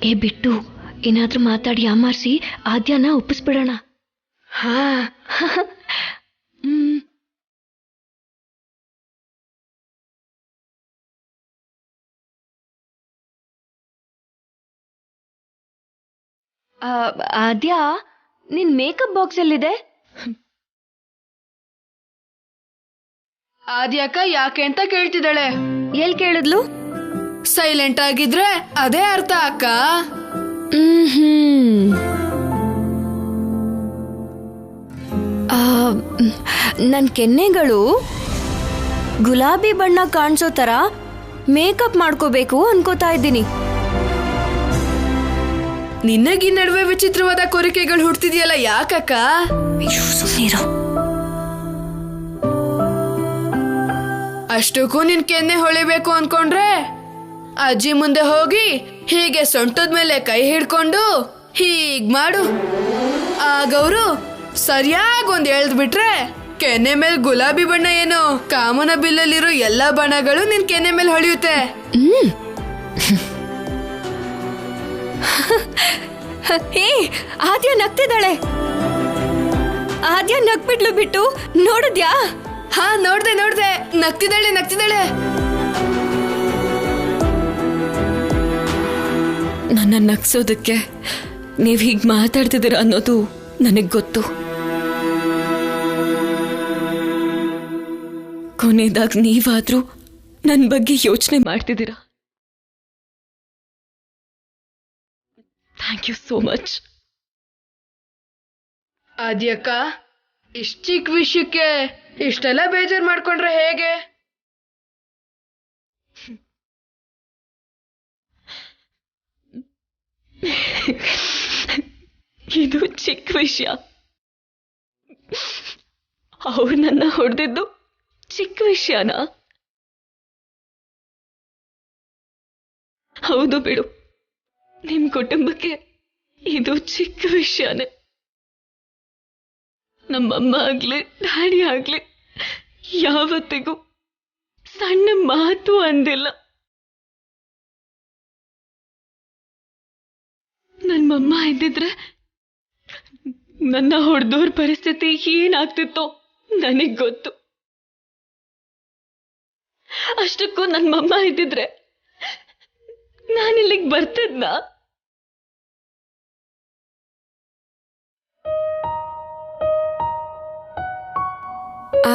ಏ ಬಿಟ್ಟು ಏನಾದ್ರೂ ಮಾತಾಡಿ ಯಾಮಾರಿಸಿ ಆದ್ಯಾನ ಒಪ್ಪಿಸ್ಬಿಡೋಣ. ಹಾ ಆದ್ಯಾ, ನಿನ್ ಮೇಕಪ್ ಬಾಕ್ಸ್ ಎಲ್ಲಿದೆ? ಆದ್ಯಾಕ ಯಾಕೆ ಅಂತ ಕೇಳ್ತಿದ್ದಾಳೆ. ಎಲ್ ಕೇಳಿದ್ಲು? ಸೈಲೆಂಟ್ ಆಗಿದ್ರೆ ಅದೇ ಅರ್ಥ ಅಕ್ಕ. ನನ್ ಕೆನ್ನೆಗಳು ಗುಲಾಬಿ ಬಣ್ಣ ಕಾಣಿಸೋ ತರ ಮೇಕಪ್ ಮಾಡ್ಕೋಬೇಕು ಅನ್ಕೋತಾ ಇದ್ದೀನಿ. ನಿನ್ನಗಿ ನಡುವೆ ವಿಚಿತ್ರವಾದ ಕೋರಿಕೆಗಳು ಹುಡ್ತಿದ್ಯಲ್ಲ, ಯಾಕಕ್ಕ? ಅಷ್ಟಕ್ಕೂ ನಿನ್ ಕೆನ್ನೆ ಹೊಳಿಬೇಕು ಅನ್ಕೊಂಡ್ರೆ ಅಜ್ಜಿ ಮುಂದೆ ಹೋಗಿ ಹೀಗೆ ಸೊಂಟದ ಮೇಲೆ ಕೈ ಹಿಡ್ಕೊಂಡು ಹೀಗ್ ಮಾಡು. ಆಗವ್ರು ಸರಿಯಾಗಿ ಒಂದ್ ಎಳ್ದ್ಬಿಟ್ರೆ ಕೆನ್ನೆ ಮೇಲೆ ಗುಲಾಬಿ ಬಣ್ಣ ಏನು ಕಾಮನ ಬಿಲ್ಲಲ್ಲಿರೋ ಎಲ್ಲಾ ಬಣ್ಣಗಳು ನಿನ್ ಕೆನ್ನೆ ಮೇಲೆ ಹೊಳೆಯುತ್ತೆ. ಹೇ, ಆದ್ಯ ನಗ್ತಿದ್ದಾಳೆ. ಆದ್ಯ ನಗ್ಬಿಟ್ಲು ಬಿಟ್ಟು, ನೋಡಿದ್ಯಾ? ಹಾ, ನೋಡ್ದೆ ನಗ್ತಿದ್ದಾಳೆ. ನನ್ನ ನಗ್ಸೋದಕ್ಕೆ ನೀವ್ ಹೀಗ್ ಮಾತಾಡ್ತಿದ್ದೀರ ಅನ್ನೋದು ನನಗ್ ಗೊತ್ತು. ಕೊನೆದಾಗ ನೀವಾದ್ರೂ ನನ್ ಬಗ್ಗೆ ಯೋಚನೆ ಮಾಡ್ತಿದ್ದೀರಾ. Thank you so much. ಆದ್ಯಕ್ಕ, ಇಷ್ಟ ಚಿಕ್ಕ ವಿಷಯಕ್ಕೆ ಇಷ್ಟೆಲ್ಲ ಬೇಜಾರ್ ಮಾಡ್ಕೊಂಡ್ರೆ ಹೇಗೆ? ಇದು ಚಿಕ್ಕ ವಿಷಯ. ಅವ್ರು ನನ್ನ ಹೊಡೆದಿದ್ದು ಚಿಕ್ಕ ವಿಷಯನಾ? ಹೌದು ಬಿಡು, ನಿಮ್ ಕುಟುಂಬಕ್ಕೆ ಇದು ಚಿಕ್ಕ ವಿಷಯನೇ. ನಮ್ಮಮ್ಮ ಆಗ್ಲಿ ಡ್ಯಾಡಿ ಆಗ್ಲಿ ಯಾವತ್ತಿಗೂ ಸಣ್ಣ ಮಾತು ಅಂದಿಲ್ಲ. ನಮ್ಮಮ್ಮ ಇದ್ದಿದ್ರೆ ನನ್ನ ಹೊಡೆದೋರ್ ಪರಿಸ್ಥಿತಿ ಏನಾಗ್ತಿತ್ತೋ ನನಗ್ ಗೊತ್ತು. ಅಷ್ಟಕ್ಕೂ ನಮ್ಮಮ್ಮ ಇದ್ದಿದ್ರೆ ನಾನಿಲ್ಲಿಗೆ ಬರ್ತಿದ್ನ?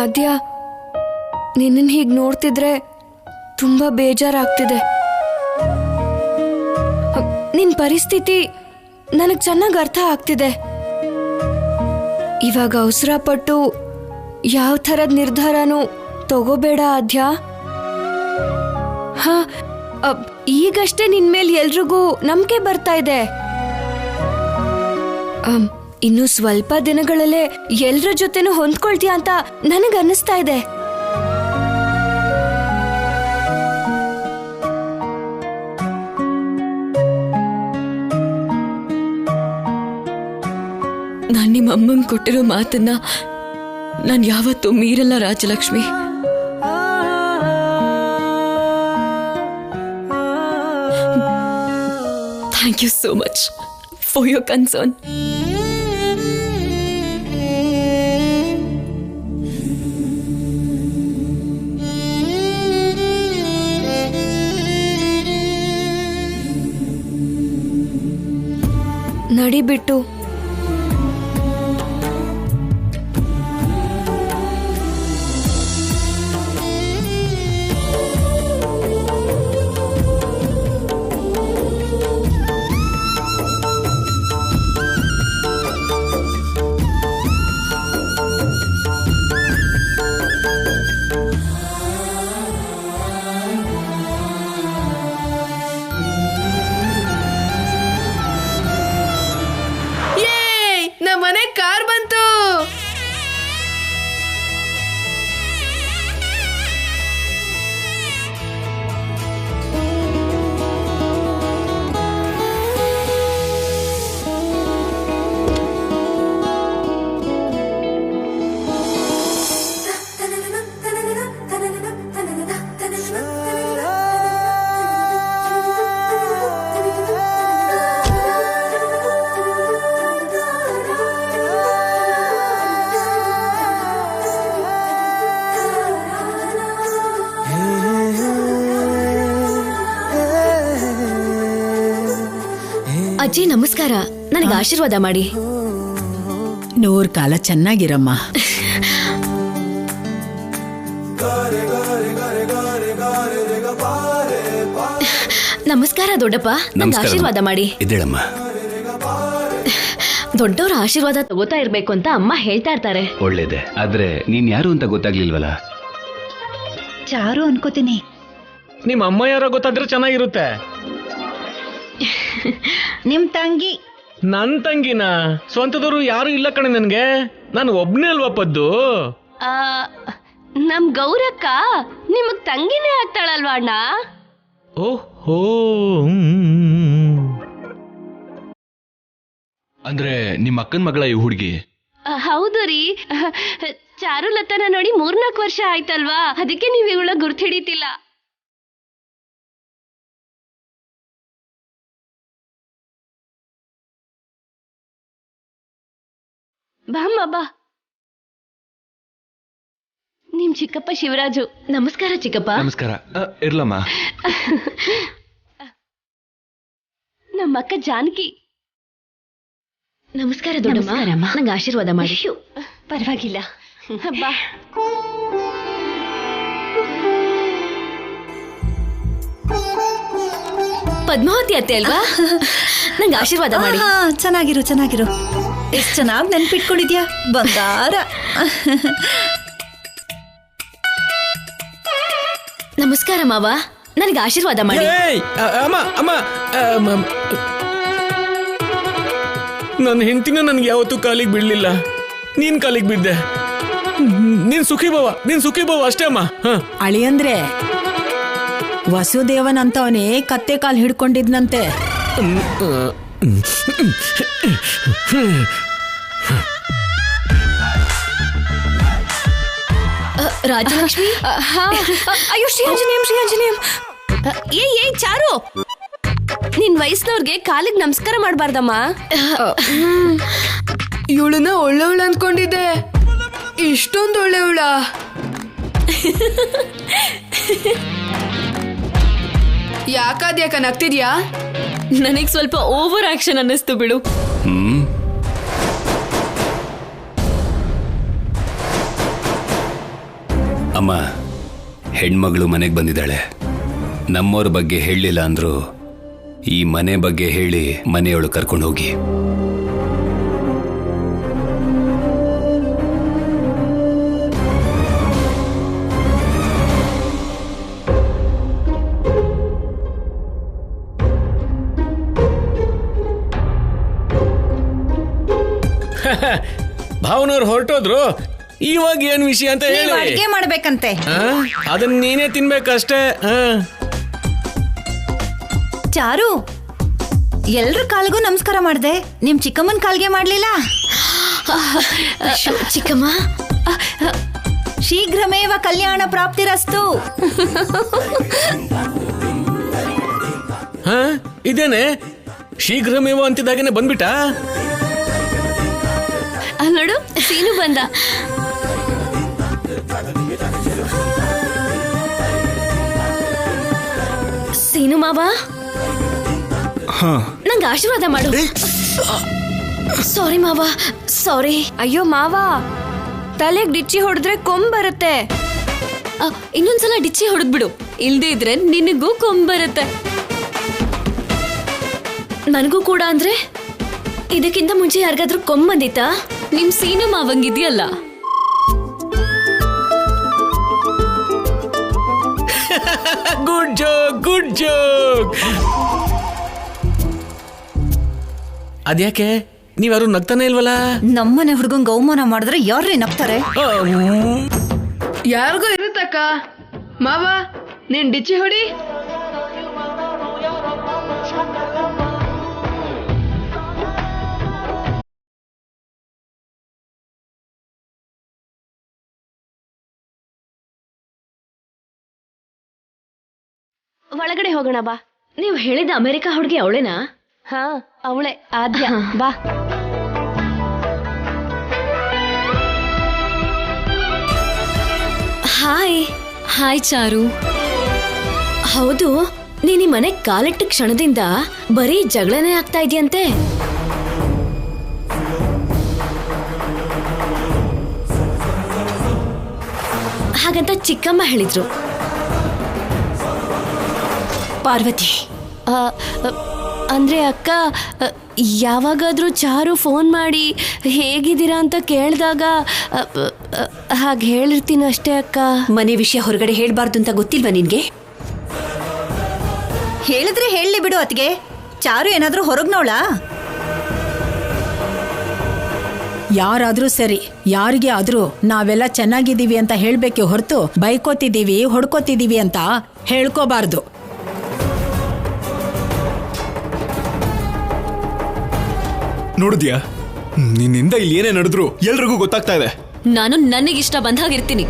ಆದ್ಯ, ನಿನ್ನ ಹೀಗ್ ನೋಡ್ತಿದ್ರೆ ತುಂಬಾ ಬೇಜಾರಾಗ್ತಿದೆ. ನಿನ್ ಪರಿಸ್ಥಿತಿ ನನಗ್ ಚೆನ್ನಾಗ್ ಅರ್ಥ ಆಗ್ತಿದೆ. ಇವಾಗ ಅವಸರ ಪಟ್ಟು ಯಾವ ಥರದ ನಿರ್ಧಾರನೂ ತಗೋಬೇಡ ಆದ್ಯ. ಹಾ, ಈಗಷ್ಟೇ ನಿನ್ ಮೇಲೆ ಎಲ್ರಿಗೂ ನಂಬಿಕೆ ಬರ್ತಾ ಇದೆ. ಇನ್ನು ಸ್ವಲ್ಪ ದಿನಗಳಲ್ಲೇ ಎಲ್ರ ಜೊತೆನೂ ಹೊಂದ್ಕೊಳ್ತೀಯ ಅಂತ ನನಗ್ ಅನ್ನಿಸ್ತಾ ಇದೆ. ನಾನ್ ನಿಮ್ಮ ಅಮ್ಮಂಗ್ ಕೊಟ್ಟಿರೋ ಮಾತನ್ನ ನಾನ್ ಯಾವತ್ತೂ ಮೀರಲ್ಲ Rajalakshmi. Thank you so much for your concern. ನಡಿಬಿಟ್ಟು ಅಜ್ಜಿ ನಮಸ್ಕಾರ, ನನಗೆ ಆಶೀರ್ವಾದ ಮಾಡಿ. 100 ಕಾಲ ಚೆನ್ನಾಗಿರಮ್ಮ. ನಮಸ್ಕಾರ ದೊಡ್ಡಪ್ಪ, ನನಗೆ ಆಶೀರ್ವಾದ ಮಾಡಿ. ಇದೇಳಮ್ಮ. ದೊಡ್ಡವರ ಆಶೀರ್ವಾದ ತಗೋತಾ ಇರ್ಬೇಕು ಅಂತ ಅಮ್ಮ ಹೇಳ್ತಾ ಇರ್ತಾರೆ. ಒಳ್ಳೇದೆ, ಆದ್ರೆ ನೀನ್ ಯಾರು ಅಂತ ಗೊತ್ತಾಗ್ಲಿಲ್ವಲ್ಲ. ಚಾರು ಅನ್ಕೋತೀನಿ. ನಿಮ್ಮ ಅಮ್ಮ ಯಾರೋ ಗೊತ್ತಾದ್ರೆ ಚೆನ್ನಾಗಿರುತ್ತೆ. ನಿಮ್ ತಂಗಿ. ನನ್ ತಂಗಿನ? ಸ್ವಂತದವರು ಯಾರು ಇಲ್ಲ ಕಣೆ ನನ್ಗೆ, ನಾನು ಒಬ್ನೇ ಅಲ್ವಾ ಪದ್ದು. ನಮ್ ಗೌರಕ್ಕ ನಿಮಗ್ ತಂಗಿನೇ ಆಗ್ತಾಳಲ್ವಾ ಅಣ್ಣ? ಓಹೋ, ಅಂದ್ರೆ ನಿಮ್ಮ ಅಕ್ಕನ ಮಗಳ ಈ ಹುಡುಗಿ? ಹೌದು ರೀ, ಚಾರುಲತನ ನೋಡಿ 3-4 ವರ್ಷ ಆಯ್ತಲ್ವಾ, ಅದಕ್ಕೆ ನೀವ್ ಇವಳ ಗುರ್ತು ಹಿಡಿತಿಲ್ಲ. ಬಾಮ್ಮ ಬಾ. ನಿಮ್ ಚಿಕ್ಕಪ್ಪ ಶಿವರಾಜು. ನಮಸ್ಕಾರ ಚಿಕ್ಕಪ್ಪ. ನಮಸ್ಕಾರ. ಇರ್ಲಮ್ಮ. ನಮ್ಮ ಅಕ್ಕ ಜಾನಕಿ. ನಮಸ್ಕಾರ ದೊಡ್ಡಮ್ಮ, ನಂಗೆ ಆಶೀರ್ವಾದ ಮಾಡಿ. ಪರವಾಗಿಲ್ಲ, ಬಾ. ಪದ್ಮಾವತಿ ಅತ್ತೆ ಅಲ್ವಾ? ನಂಗೆ ಆಶೀರ್ವಾದ ಮಾಡಿ. ಚೆನ್ನಾಗಿರು ಚೆನ್ನಾಗಿರು. ಎಷ್ಟ್ ಚೆನ್ನಾಗಿ ನೆನ್ಪಿಟ್ಕೊಂಡಿದ್ಯಾ ಬಂಗಾರ. ನಮಸ್ಕಾರ ಮಾವ, ನನಗೆ ಆಶೀರ್ವಾದ ಮಾಡಿ. ಅಮ್ಮ ಅಮ್ಮ, ನನ್ನ ಹೆಂಡತಿನ ನನ್ಗೆ ಯಾವತ್ತೂ ಕಾಲಿಗೆ ಬಿಡ್ಲಿಲ್ಲ, ನೀನ್ ಕಾಲಿಗೆ ಬಿದ್ದೆ. ನೀನ್ ಸುಖಿ ಭವ ಅಷ್ಟೇ ಅಮ್ಮ. ಅಳಿಯಂದ್ರೆ ವಸುದೇವನ್ ಅಂತವನೇ ಕತ್ತೆ ಕಾಲ್ ಹಿಡ್ಕೊಂಡಿದ್ನಂತೆ. ರಾಜಲಕ್ಷ್ಮಿ. ಅಯ್ಯೋ ಶ್ರೀ ಆಂಜನೇಯಂ. ಏ ಚಾರು, ನಿನ್ ವಯಸ್ಸಿನವ್ರಿಗೆ ಕಾಲಿಗೆ ನಮಸ್ಕಾರ ಮಾಡ್ಬಾರ್ದಮ್ಮ. ಇವಳನ್ನ ಒಳ್ಳೆವಳ ಅನ್ಕೊಂಡಿದ್ದೆ, ಇಷ್ಟೊಂದು ಒಳ್ಳೆವಳ. ಯಾಕ ನಗ್ತಿದ್ಯಾ? ನನಗ್ ಸ್ವಲ್ಪ ಓವರ್ ಆಕ್ಷನ್ ಅನ್ನಿಸ್ತು ಬಿಡು. ಅಮ್ಮ, ಹೆಣ್ಮಗಳು ಮನೆಗೆ ಬಂದಿದ್ದಾಳೆ. ನಮ್ಮವ್ರ ಬಗ್ಗೆ ಹೇಳಲಿಲ್ಲ ಅಂದ್ರು ಈ ಮನೆ ಬಗ್ಗೆ ಹೇಳಿ ಮನೆಯೊಳಗೆ ಕರ್ಕೊಂಡು ಹೋಗಿ. ಭಾವನವ್ರು ಹೊರಟೋದ್ರು, ಇವಾಗ ಏನ್ ವಿಷಯ ಅಂತ ಹೇಳಿ. ಅಡ್ಗೆ ಮಾಡ್ಬೇಕಂತೆ. ಅದನ್ನ ನೀನೇ ತಿನ್ಬೇಕಷ್ಟೇ. ಚಾರು, ಎಲ್ರ ಕಾಲ್ಗೂ ನಮಸ್ಕಾರ ಮಾಡ್ದೆ, ನಿಮ್ ಚಿಕ್ಕಮ್ಮನ್ ಕಾಲ್ಗೆ ಮಾಡ್ಲಿಲ್ಲ? ಚಿಕ್ಕಮ್ಮ, ಶೀಘ್ರಮೇವ ಕಲ್ಯಾಣ ಪ್ರಾಪ್ತಿರಸ್ತು. ಇದೇನೆ ಶೀಘ್ರಮೇವ ಅಂತಿದ್ದಾಗೇನೆ ಬಂದ್ಬಿಟ್ಟ. ನೋಡು, ಸೀನು ಬಂದ. ಸೀನು ಮಾವ, ನಂಗೆ ಆಶೀರ್ವಾದ ಮಾಡು. ಸಾರಿ ಮಾವ, ಸಾರಿ. ಅಯ್ಯೋ ಮಾವ, ತಲೆಗೆ ಡಿಚ್ಚಿ ಹೊಡೆದ್ರೆ ಕೊಂಬ್ ಬರುತ್ತೆ. ಇನ್ನೊಂದ್ಸಲ ಡಿಚ್ಚಿ ಹೊಡೆದ್ಬಿಡು, ಇಲ್ದೇ ಇದ್ರೆ ನಿನಗೂ ಕೊಂಬ್ ಬರುತ್ತೆ. ನನಗೂ ಕೂಡ ಅಂದ್ರೆ ಇದಕ್ಕಿಂತ ಮುಂಚೆ ಯಾರಿಗಾದ್ರೂ ಕೊಂಬ್ ಬಂದಿತ್ತಾ? ನಿಮ್ ಸೀನು ಮಾವಂಗಿದ್ಯಲ್ಲ. Good joke. ಅದ್ಯಾಕೆ ನೀವ್ಯಾರು ನಗ್ತಾನೆ ಇಲ್ವಲ್ಲ? ನಮ್ಮನೆ ಹುಡುಗಂಗ್ ಅವಮಾನ ಮಾಡಿದ್ರೆ ಯಾರ್ರೀ ನಗ್ತಾರೆ? ಯಾರಿಗೂ ಇರುತ್ತಕ್ಕ. ಮಾವ, ನೀನ್ ಡಿಚ್ಚಿ ಹೊಡಿ. ಒಳಗಡೆ ಹೋಗೋಣ ಬಾ. ನೀವು ಹೇಳಿದ ಅಮೆರಿಕ ಹುಡುಗಿ ಅವಳೇನಾ? ಹಾ, ಅವಳೆ ಆದ್ಯ. ಬಾ. ಹಾಯ್ ಚಾರು. ಹೌದು, ನೀನ್ ಈ ಮನೆ ಕಾಲಿಟ್ಟ ಕ್ಷಣದಿಂದ ಬರೀ ಜಗಳನೇ ಆಗ್ತಾ ಇದೆಯಂತೆ. ಹಾಗಂತ ಚಿಕ್ಕಮ್ಮ ಹೇಳಿದ್ರು. ಪಾರ್ವತಿ, ಅಂದ್ರೆ ಅಕ್ಕ, ಯಾವಾಗಾದ್ರೂ ಚಾರು ಫೋನ್ ಮಾಡಿ ಹೇಗಿದ್ದೀರಾ ಅಂತ ಕೇಳಿದಾಗ ಹಾಗೆ ಹೇಳಿರ್ತೀನಿ ಅಷ್ಟೇ ಅಕ್ಕ. ಮನೆ ವಿಷಯ ಹೊರಗಡೆ ಹೇಳ್ಬಾರ್ದು ಅಂತ ಗೊತ್ತಿಲ್ವಾ ನಿನ್ಗೆ? ಹೇಳಿದ್ರೆ ಹೇಳಲಿ ಬಿಡು. ಅತ್ಗೆ, ಚಾರು ಏನಾದ್ರೂ ಹೊರಗ್ನೋಳ? ಯಾರಾದ್ರೂ ಸರಿ, ಯಾರಿಗೆ ಆದ್ರೂ ನಾವೆಲ್ಲ ಚೆನ್ನಾಗಿದ್ದೀವಿ ಅಂತ ಹೇಳ್ಬೇಕೆ ಹೊರತು ಬೈಕೋತಿದ್ದೀವಿ ಹೊಡ್ಕೋತಿದ್ದೀವಿ ಅಂತ ಹೇಳ್ಕೋಬಾರ್ದು. ನೋಡಿದ್ಯಾ, ನಿನ್ನಿಂದ ಇಲ್ಲಿ ಏನೇ ನಡೆದ್ರು ಎಲ್ರಿಗೂ ಗೊತ್ತಾಗ್ತಾ ಇದೆ. ನಾನು ನನಗಿಷ್ಟ ಬಂದ ಹಾಗಿರ್ತೀನಿ.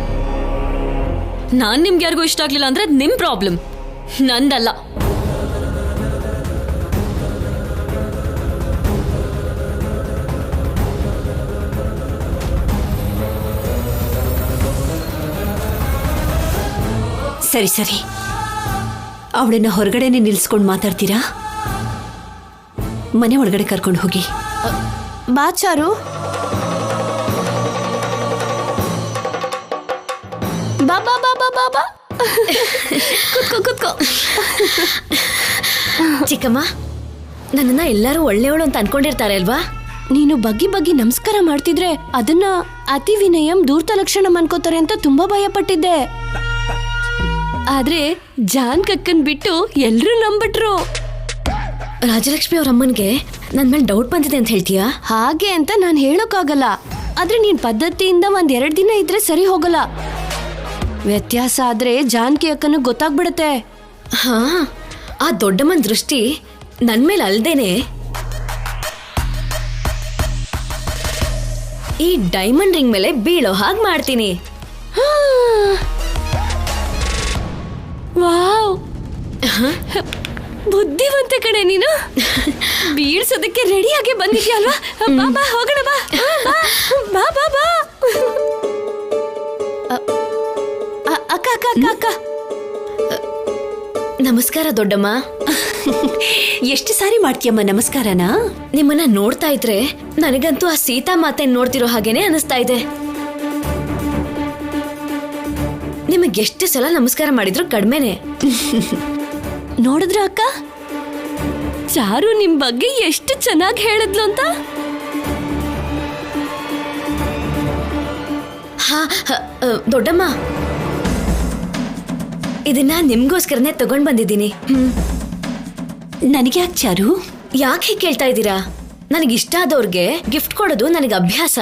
ನಾನ್ ನಿಮ್ಗೆ ಯಾರಿಗೂ ಇಷ್ಟ ಆಗ್ಲಿಲ್ಲ ಅಂದ್ರೆ ನಿಮ್ ಪ್ರಾಬ್ಲಮ್, ನಂದಲ್ಲ. ಸರಿ ಸರಿ, ಅವಳನ್ನ ಹೊರಗಡೆನೆ ನಿಲ್ಸ್ಕೊಂಡು ಮಾತಾಡ್ತೀರಾ? ಮನೆ ಒಳಗಡೆ ಕರ್ಕೊಂಡು ಹೋಗಿ. ಬಾ ಚಾರು. ಬಾ ಬಾ ಬಾ ಬಾ ಬಾ ಬಾ. ಕುತ್ಕೋ ಕುತ್ಕೋ. ಚಿಕ್ಕಮ್ಮ, ನನ್ನನ್ನ ಎಲ್ಲರೂ ಒಳ್ಳೆಯವಳು ಅಂತ ಅನ್ಕೊಂಡಿರ್ತಾರೆ ಅಲ್ವಾ? ನೀನು ಬಗ್ಗಿ ಬಗ್ಗಿ ನಮಸ್ಕಾರ ಮಾಡ್ತಿದ್ರೆ ಅದನ್ನ ಅತಿ ವಿನಯಂ ಧೂರ್ತ ಲಕ್ಷಣಂ ಅನ್ಕೋತಾರೆ ಅಂತ ತುಂಬಾ ಭಯ ಪಟ್ಟಿದ್ದೆ. ಆದ್ರೆ ಜಾನ್ ಕಕ್ಕನ್ ಬಿಟ್ಟು ಎಲ್ರೂ ನಂಬಿಟ್ರು. ರಾಜಲಕ್ಷ್ಮಿ ಅವ್ರ ಅಮ್ಮನ್ಗೆ ನನ್ ಮೇಲೆ ಡೌಟ್ ಬಂದಿದೆ ಅಂತ ಹೇಳ್ತೀಯಾ? ಹಾಗೆ ಅಂತ ನಾನು ಹೇಳೋಕ್ಕಾಗಲ್ಲ. ಆದ್ರೆ ನೀನ್ ಪದ್ಧತಿಯಿಂದ 1-2 ದಿನ ಇದ್ರೆ ಸರಿ ಹೋಗಲ್ಲ. ವ್ಯತ್ಯಾಸ ಆದ್ರೆ ಜಾನ್ಕಿ ಅಕ್ಕನ ಗೊತ್ತಾಗ್ಬಿಡತ್ತೆ. ಹಾ, ಆ ದೊಡ್ಡಮ್ಮನ ದೃಷ್ಟಿ ನನ್ ಮೇಲೆ ಅಲ್ದೇನೆ ಈ ಡೈಮಂಡ್ ರಿಂಗ್ ಮೇಲೆ ಬೀಳೋ ಹಾಗೆ ಮಾಡ್ತೀನಿ. ವಾವ್, ಬುದ್ಧಿವಂತ ಕಡೆ ನೀನು. ಬೀಳ್ಸೋದಕ್ಕೆ ರೆಡಿಯಾಗಿ ಬಂದಿದ್ಯಲ್ವಾ? ಬಾ ಬಾ ಹೋಗೋಣ, ಬಾ ಬಾ ಬಾ ಬಾ. ಅಕ್ಕ ಅಕ್ಕ ಅಕ್ಕ ಅಕ್ಕ, ನಮಸ್ಕಾರ ದೊಡ್ಡಮ್ಮ. ಎಷ್ಟು ಸಾರಿ ಮಾಡ್ತೀಯಮ್ಮ ನಮಸ್ಕಾರನ? ನಿಮ್ಮನ್ನ ನೋಡ್ತಾ ಇದ್ರೆ ನನಗಂತೂ ಆ ಸೀತಾ ಮಾತೆ ನೋಡ್ತಿರೋ ಹಾಗೇನೆ ಅನಿಸ್ತಾ ಇದೆ. ನಿಮಗೆ ಎಷ್ಟು ಸಲ ನಮಸ್ಕಾರ ಮಾಡಿದ್ರು ಕಡಿಮೆನೆ. ನೋಡಿದ್ರ ಅಕ್ಕ, ಚಾರು ನಿಮ್ ಬಗ್ಗೆ ಎಷ್ಟು ಚೆನ್ನಾಗಿ ಹೇಳಿದ್ಲು ಅಂತ. ಹಾ, ದೊಡ್ಡಮ್ಮ, ಇದನ್ನ ನಿಮ್ಗೋಸ್ಕರನೇ ತಗೊಂಡ್ ಬಂದಿದ್ದೀನಿ. ನನಗೆ ಯಾಕೆ ಚಾರು? ಯಾಕೆ ಕೇಳ್ತಾ ಇದ್ದೀರಾ? ನನಗಿಷ್ಟ ಆದವ್ರಿಗೆ ಗಿಫ್ಟ್ ಕೊಡೋದು ನನಗೆ ಅಭ್ಯಾಸ.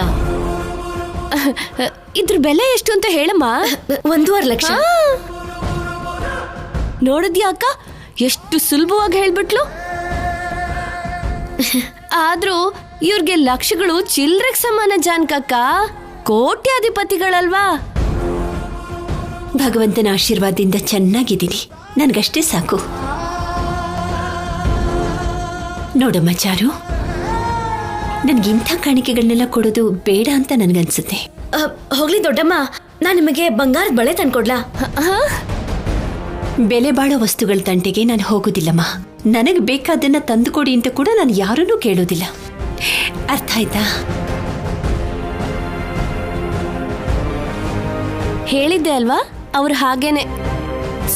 ಇದ್ರ ಬೆಲೆ ಎಷ್ಟು ಅಂತ ಹೇಳಮ್ಮ. 1.5 ಲಕ್ಷ. ನೋಡಿದ್ಯಾ ಅಕ್ಕ, ಎಷ್ಟು ಸುಲಭವಾಗಿ ಹೇಳ್ಬಿಟ್ಲು. ಆದ್ರೂ ಇವ್ರಿಗೆ ಲಕ್ಷಗಳು ಚಿಲ್ರೆಗ್ ಸಮಾನ ಜಾನ್ಕಕ್ಕ. ಕೋಟ್ಯಾಧಿಪತಿಗಳಲ್ವಾ? ಭಗವಂತನ ಆಶೀರ್ವಾದದಿಂದ ಚೆನ್ನಾಗಿದ್ದೀನಿ, ನನ್ಗಷ್ಟೇ ಸಾಕು. ನೋಡಮ್ಮ ಚಾರು, ನನ್ಗಿಂಥ ಕಾಣಿಕೆಗಳನ್ನೆಲ್ಲ ಕೊಡೋದು ಬೇಡ ಅಂತ ನನ್ಗನ್ಸುತ್ತೆ. ಹೋಗ್ಲಿ ದೊಡ್ಡಮ್ಮ, ನಾನ್ ನಿಮಗೆ ಬಂಗಾರದ ಬಳೆ ತಂದ್ಕೊಡ್ಲಾ? ಬೆಲೆ ಬಾಳೋ ವಸ್ತುಗಳ ತಂಟೆಗೆ ನಾನು ಹೋಗೋದಿಲ್ಲಮ್ಮ. ನನಗೆ ಬೇಕಾದನ್ನ ತಂದುಕೊಡಿ ಅಂತ ಕೂಡ ನಾನು ಯಾರನ್ನೂ ಕೇಳೋದಿಲ್ಲ. ಅರ್ಥ ಆಯ್ತಾ? ಹೇಳಿದ್ದೆ ಅಲ್ವಾ, ಅವ್ರು ಹಾಗೇನೆ.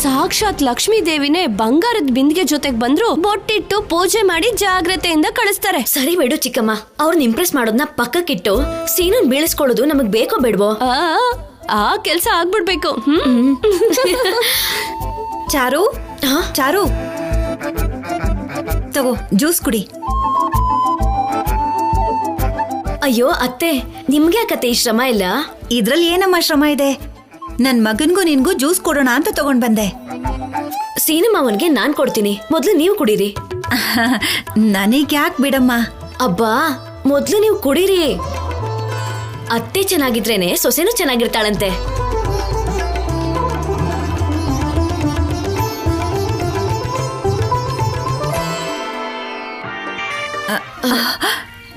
ಸಾಕ್ಷಾತ್ ಲಕ್ಷ್ಮೀ ದೇವಿನೇ ಬಂಗಾರದ ಬಿಂದಿಗೆ ಜೊತೆಗೆ ಬಂದ್ರು ಬೊಟ್ಟಿಟ್ಟು ಪೂಜೆ ಮಾಡಿ ಜಾಗ್ರತೆಯಿಂದ ಕಳಿಸ್ತಾರೆ. ಸರಿ ಬಿಡು ಚಿಕ್ಕಮ್ಮ, ಅವ್ರನ್ನ ಇಂಪ್ರೆಸ್ ಮಾಡೋದನ್ನ ಪಕ್ಕಕ್ಕಿಟ್ಟು ಸೀನನ್ ಬೀಳಿಸ್ಕೊಳ್ಳೋದು ನಮಗ್ ಬೇಕೋ ಬೇಡವೋ? ಆ ಕೆಲ್ಸ ಆಗ್ಬಿಡ್ಬೇಕು. ಚಾರು, ಚಾರು, ತಗೋ ಜ್ಯೂಸ್ ಕುಡಿ. ಅಯ್ಯೋ ಅತ್ತೆ, ನಿಮ್ಗೆ ಯಾಕತ್ತೆ ಈ ಶ್ರಮ ಇಲ್ಲ? ಇದ್ರಲ್ಲಿ ಏನಮ್ಮ ಶ್ರಮ ಇದೆ? ನನ್ ಮಗನ್ಗೂ ನಿನ್ಗೂ ಜ್ಯೂಸ್ ಕೊಡೋಣ ಅಂತ ತಗೊಂಡ್ ಬಂದೆ. ಸೀನಮ್ಮವನ್ಗೆ ನಾನ್ ಕೊಡ್ತೀನಿ, ಮೊದ್ಲು ನೀವು ಕುಡೀರಿ. ನನಗ್ ಯಾಕೆ ಬಿಡಮ್ಮ? ಅಬ್ಬಾ, ಮೊದ್ಲು ನೀವು ಕುಡೀರಿ. ಅತ್ತೆ ಚೆನ್ನಾಗಿದ್ರೇನೆ ಸೊಸೆನೂ ಚೆನ್ನಾಗಿರ್ತಾಳಂತೆ.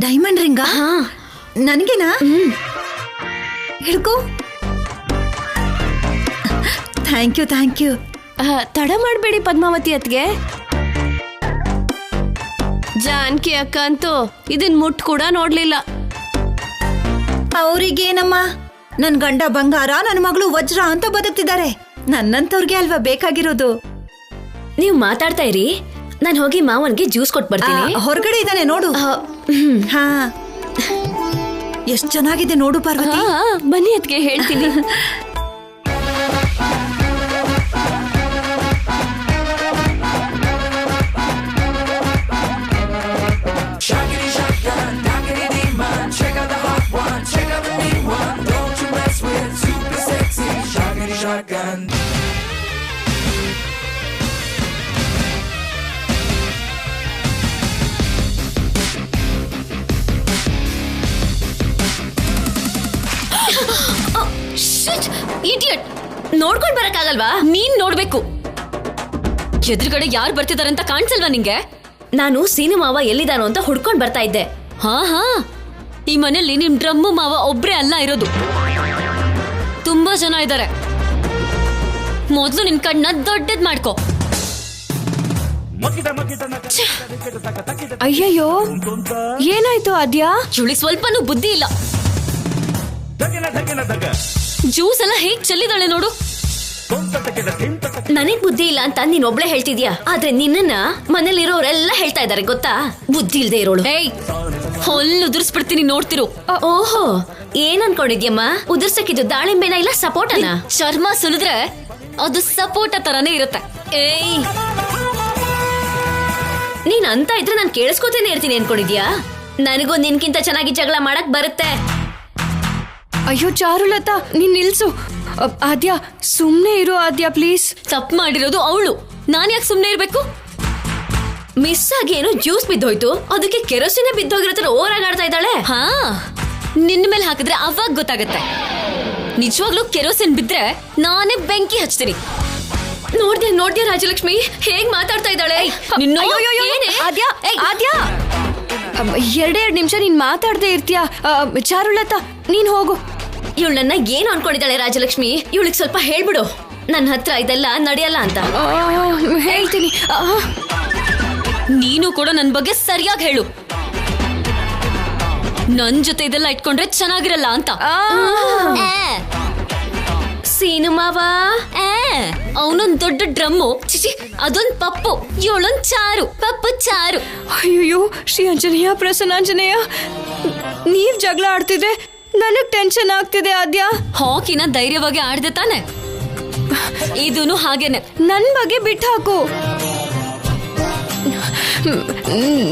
ಡೈಮಂಡ್ ರಿಂಗಾ? ನನಗೇನಾ? ಹಿಡ್ಕೋ. Thank you thank you. ತಡ ಮಾಡಬೇಡಿ ಪದ್ಮಾವತಿ ಅತ್ಗೆ. ಜಾನಕಿ ಅಕ್ಕ ಅಂತೂ ಇದನ್ ಮುಟ್ ಕೂಡ ನೋಡ್ಲಿಲ್ಲ. ಅವ್ರಿಗೇನಮ್ಮ, ನನ್ ಗಂಡ ಬಂಗಾರ, ನನ್ನ ಮಗಳು ವಜ್ರ ಅಂತ ಬದುಕ್ತಿದ್ದಾರೆ. ನನ್ನಂತವ್ರಿಗೆ ಅಲ್ವಾ ಬೇಕಾಗಿರೋದು. ನೀವು ಮಾತಾಡ್ತಾ ಇರಿ, ನಾನು ಹೋಗಿ ಮಾವನ್ಗೆ ಜ್ಯೂಸ್ ಕೊಟ್ಟು ಬರ್ತೀನಿ. ಹೊರಗಡೆ ಇದ್ದಾನೆ ನೋಡು. ಹಾ, ಎಷ್ಟ್ ಚೆನ್ನಾಗಿದೆ ನೋಡು ಪಾರ್ವತಿ. ಬನ್ನಿ ಅದ್ಗೆ ಹೇಳ್ತೀನಿ. ಇಡಿಯಟ್, ನೋಡ್ಕೊಂಡ್ ಬರಕ್ಕಾಗಲ್ವಾ? ನೀನ್ ನೋಡ್ಬೇಕು. ಎದುರುಗಡೆ ಯಾರು ಬರ್ತಿದಾರಂತ ಕಾಣಿಸಲ್ವಾ ನಿಂಗೆ? ನಾನು ಸೀನು ಮಾವ ಎಲ್ಲಿದಾನೋ ಅಂತ ಹುಡ್ಕೊಂಡ್ ಬರ್ತಾ ಇದ್ದೆ. ಹಾ, ಈ ಮನೆಯಲ್ಲಿ ನಿಮ್ ಡ್ರಮ್ಮು ಮಾವ ಒಬ್ರೇ ಅಲ್ಲ ಇರೋದು, ತುಂಬಾ ಜನ ಇದ್ದಾರೆ. ಮೊದ್ಲು ನಿನ್ ಕಣ್ಣ ದೊಡ್ಡದ್ ಮಾಡ್ಕೋ. ಅಯ್ಯಯ್ಯೋ, ಏನಾಯ್ತು ಆದ್ಯಾ? ಇವಳಿಗೆ ಸ್ವಲ್ಪನೂ ಬುದ್ಧಿ ಇಲ್ಲ. ಜ್ಯೂಸ್ ಎಲ್ಲ ಹೇಗ್ ಚೆಲ್ಲಿದಾಳೆ ನೋಡು. ನನಗ್ ಬುದ್ಧಿ ಇಲ್ಲ ಅಂತ ನೀನ್ ಒಬ್ಳೆ ಹೇಳ್ತಿದ್ಯಾ, ಆದ್ರೆ ನಿನ್ನನ್ನ ಮನೇಲಿರೋರೆಲ್ಲ ಹೇಳ್ತಾ ಇದಾರೆ ಗೊತ್ತಾ, ಬುದ್ಧಿ ಇಲ್ದೆ ಇರೋಳು. ಏಯ್, ಹೊಲ್ಲು ಉದುರ್ಸ್ಬಿಡ್ತೀನಿ, ನೋಡ್ತಿರು. ಓಹೋ, ಏನ್ ಅನ್ಕೊಂಡಿದ್ಯಮ್ಮ? ಉದುರ್ಸಕ್ಕಿದ್ದು ದಾಳಿಂಬೆನ ಇಲ್ಲ ಸಪೋಟನ? ಚರ್ಮ ಸುಲಿದ್ರೆ ಅದು ಸಪೋಟ ತರಾನೇ ಇರುತ್ತೆ. ಏಯ್, ನೀನ್ ಅಂತ ಇದ್ರೆ ನಾನ್ ಕೇಳಿಸ್ಕೊತೇನೆ ಇರ್ತೀನಿ ಅನ್ಕೊಂಡಿದ್ಯಾ? ನನಗೂ ನಿನ್ಕಿಂತ ಚೆನ್ನಾಗಿ ಜಗಳ ಮಾಡಕ್ ಬರುತ್ತೆ. ಅಯ್ಯೋ ಚಾರುಲತಾ, ನೀನ್ ನಿಲ್ಸು. ಆದ್ಯಾ, ಸುಮ್ನೆ ಇರು ಆದ್ಯಾ ಪ್ಲೀಸ್. ತಪ್ಪು ಮಾಡಿರೋದು ಅವಳು, ನಾನ್ ಯಾಕೆ ಸುಮ್ನೆ ಇರ್ಬೇಕು? ಮಿಸ್ ಆಗಿ ಏನೋ ಜ್ಯೂಸ್ ಬಿದ್ದೋಯ್ತು, ಅದಕ್ಕೆ ಕೆರೋಸಿನ ಬಿದ್ದೋಗಿರೋ ತರ ಓರಾಗಾಡ್ತಾ ಇದ್ದಾಳೆ. ಹಾ, ನಿನ್ನ ಮೇಲೆ ಹಾಕಿದ್ರೆ ಅವಾಗ ಗೊತ್ತಾಗತ್ತೆ. ನಿಜವಾಗ್ಲೂ ಕೆರೋಸಿನ್ ಬಿದ್ರೆ ನಾನೇ ಬೆಂಕಿ ಹಚ್ತೀನಿ. ನೋಡ್ದ್ಯಾ ರಾಜಲಕ್ಷ್ಮಿ ಹೇಗ್ ಮಾತಾಡ್ತಾ ಇದ್ದಾಳೆ? ಆದ್ಯಾ, 2 ನಿಮಿಷ ನೀನ್ ಮಾತಾಡ್ದೆ ಇರ್ತೀಯ. ಚಾರುಲತಾ, ನೀನ್ ಹೋಗು. ಇವಳನ್ನ ಏನ್ ಅನ್ಕೊಂಡಿದ್ದಾಳೆ ರಾಜಲಕ್ಷ್ಮಿ? ಇವಳಿಗೆ ಸ್ವಲ್ಪ ಹೇಳ್ಬಿಡು, ನನ್ನ ಹತ್ರ ಇದೆಲ್ಲ ನಡೆಯಲ್ಲ ಅಂತ. ಹೇಳ್ತೀನಿ. ನೀನು ಕೂಡ ನನ್ ಬಗ್ಗೆ ಸರಿಯಾಗಿ ಹೇಳು. ನನ್ ಜೊತೆ ಇದೆಲ್ಲ ಇಟ್ಕೊಂಡ್ರೆ ಚೆನ್ನಾಗಿರಲ್ಲ ಅಂತ. ಸೀನು ಮಾವ, ಅವನೊಂದ್ ದೊಡ್ಡ ಡ್ರಮ್ಮು, ಚಿಚಿ ಅದೊಂದ್ ಪಪ್ಪು, ಇವಳೊಂದ್ ಚಾರು. ಪಪ್ಪು ಚಾರು. ಅಯ್ಯೋ ಶ್ರೀ ಆಂಜನೇಯ, ಪ್ರಸನ್ನಾಂಜನೇಯ, ನೀವ್ ಜಗಳ ಆಡ್ತಿದ್ರೆ ನನಗ್ ಟೆನ್ಷನ್ ಆಗ್ತಿದೆ ಆದ್ಯಾ. ಹಾಕಿನ ಧೈರ್ಯವಾಗಿ ಆಡ್ದೆ ತಾನೆ, ಇದೂನು ಹಾಗೇನೆ. ನನ್ ಬಗ್ಗೆ ಬಿಟ್ಟು ಹಾಕು.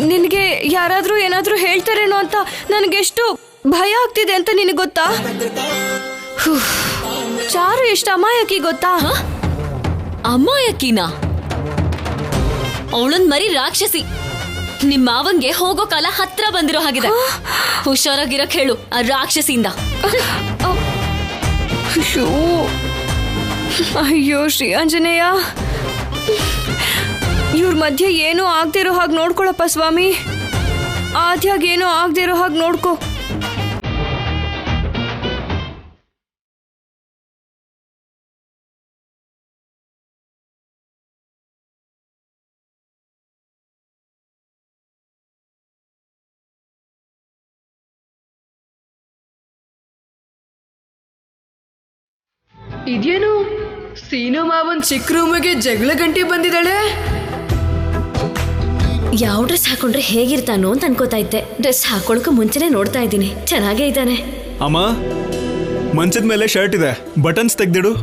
ನಿನ್ಗೆ ಯಾರಾದ್ರೂ ಏನಾದ್ರೂ ಹೇಳ್ತಾರೇನೋ ಅಂತ ನನಗೆಷ್ಟು ಭಯ ಆಗ್ತಿದೆ ಅಂತ ನಿನಗೆ ಗೊತ್ತಾ? ಚಾರು ಎಷ್ಟು ಅಮಾಯಕಿ ಗೊತ್ತಾ? ಅಮಾಯಕಿನ? ಅವಳೊಂದ್ ಮರಿ ರಾಕ್ಷಸಿ. ನಿಮ್ ಮಾವಂಗೆ ಹೋಗೋ ಕಾಲ ಹತ್ರ ಬಂದಿರೋ ಹಾಗಿದೆ. ಹುಷಾರಾಗಿರಕ್ ಹೇಳು ಆ ರಾಕ್ಷಸಿಯಿಂದ. ಅಯ್ಯೋ ಶ್ರೀ ಆಂಜನೇಯ, ಇವ್ರ ಮಧ್ಯೆ ಏನೂ ಆಗ್ದಿರೋ ಹಾಗೆ ನೋಡ್ಕೊಳಪ್ಪ ಸ್ವಾಮಿ. ಆದ್ಯಾಗ ಏನೋ ಆಗ್ದಿರೋ ಹಾಗೆ ನೋಡ್ಕೊ. ಇದೇನು ಸೀನು ಮಾವನ್ ಚಿಕ್ಕ ರೂಮಿಗೆ ಜಗಳ ಗಂಟೆ ಬಂದಿದ್ದಾಳೆ. ಯಾವ ಡ್ರೆಸ್ ಹಾಕೊಂಡ್ರೆ ಹೇಗಿರ್ತಾನೋ ಅಂತ ಅನ್ಕೋತಾ ಇದ್ದೆ. ಡ್ರೆಸ್ ಹಾಕೊಳಕ್ಕೂ ಮುಂಚೆನೆ ನೋಡ್ತಾ ಇದ್ದೀನಿ, ಚೆನ್ನಾಗೇ ಇದ್ದಾನೆ. ಅಮ್ಮ, ಮಂಚದ ಮೇಲೆ ಶರ್ಟ್ ಇದೆ, ಬಟನ್ಸ್ ತೆಗ್ದಿಡು.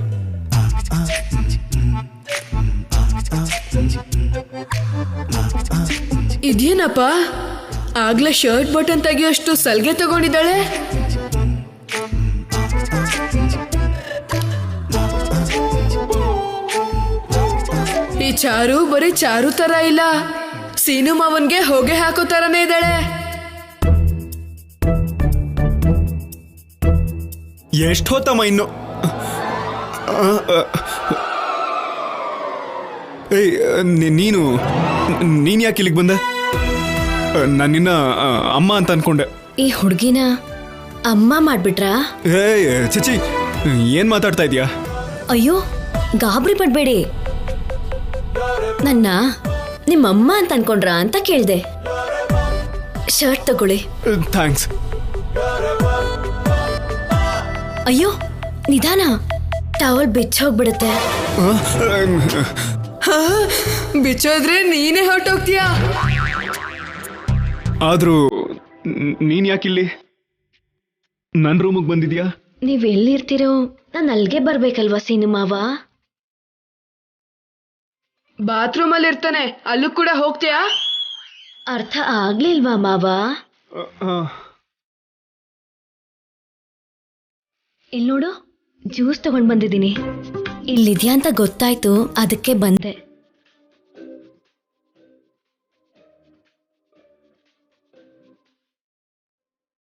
ಇದೇನಪ್ಪ, ಆಗ್ಲೇ ಶರ್ಟ್ ಬಟನ್ ತೆಗಿಯೋಷ್ಟು ಸಲ್ಗೆ ತಗೊಂಡಿದ್ದಾಳೆ. ಈ ಚಾರು ಬರೀ ಚಾರು ತರ ಇಲ್ಲ, ಸೀನು ಮಾವನ್ಗೆ ಹೊಗೆ ಹಾಕೋ ತರನೇ ಇದ್ದಾಳೆ. ಎಷ್ಟು ಹೊತ್ತಮ್ಮ ಇನ್ನು? ಏಯ್, ನೀನು ಯಾಕೆ ಇಲ್ಲಿಗೆ ಬಂದೆ? ನಾನು ನಿನ್ನ ಅಮ್ಮ ಅಂತ ಅನ್ಕೊಂಡೆ. ಈ ಹುಡುಗಿನ ಅಮ್ಮ ಮಾಡ್ಬಿಟ್ರಾ? ಏಯ್ ಚಿಚಿ, ಏನ್ ಮಾತಾಡ್ತಾ ಇದೀಯಾ? ಅಯ್ಯೋ, ಗಾಬರಿ ಪಡ್ಬೇಡಿ. ನನ್ನ ನಿಮ್ಮಮ್ಮ ಅಂತ ಅನ್ಕೊಂಡ್ರಾ ಅಂತ ಕೇಳ್ದೆ. ಶರ್ಟ್ ತಗೊಳ್ಳಿ. ಥ್ಯಾಂಕ್ಸ್. ಅಯ್ಯೋ ನಿಧಾನ, ಟವಲ್ ಬಿಚ್ಚೋಗ್ಬಿಡುತ್ತೆ. ಬಿಚ್ಚೋದ್ರೆ ನೀನೇ ಹೊರಟೋಗ್ತೀಯಾ? ಆದ್ರೂ ನೀನ್ ಯಾಕಿಲ್ಲಿ ನನ್ ರೂಮಿಗೆ ಬಂದಿದ್ಯಾ? ನೀವ್ ಎಲ್ಲಿರ್ತೀರೋ ನಾನು ಅಲ್ಗೆ ಬರ್ಬೇಕಲ್ವಾ ಸಿನಿಮಾವ? ಬಾತ್ರೂಮ್ ಅಲ್ಲಿ ಇರ್ತಾನೆ, ಅಲ್ಲೂ ಕೂಡ ಹೋಗ್ತೀಯಾ? ಅರ್ಥ ಆಗ್ಲಿಲ್ವಾ ಮಾವ? ಇಲ್ಲಿ ನೋಡು, ಜ್ಯೂಸ್ ತಗೊಂಡ್ ಬಂದಿದ್ದೀನಿ. ಇಲ್ಲಿದ್ಯಾ ಅಂತ ಗೊತ್ತಾಯ್ತು, ಅದಕ್ಕೆ ಬಂದೆ.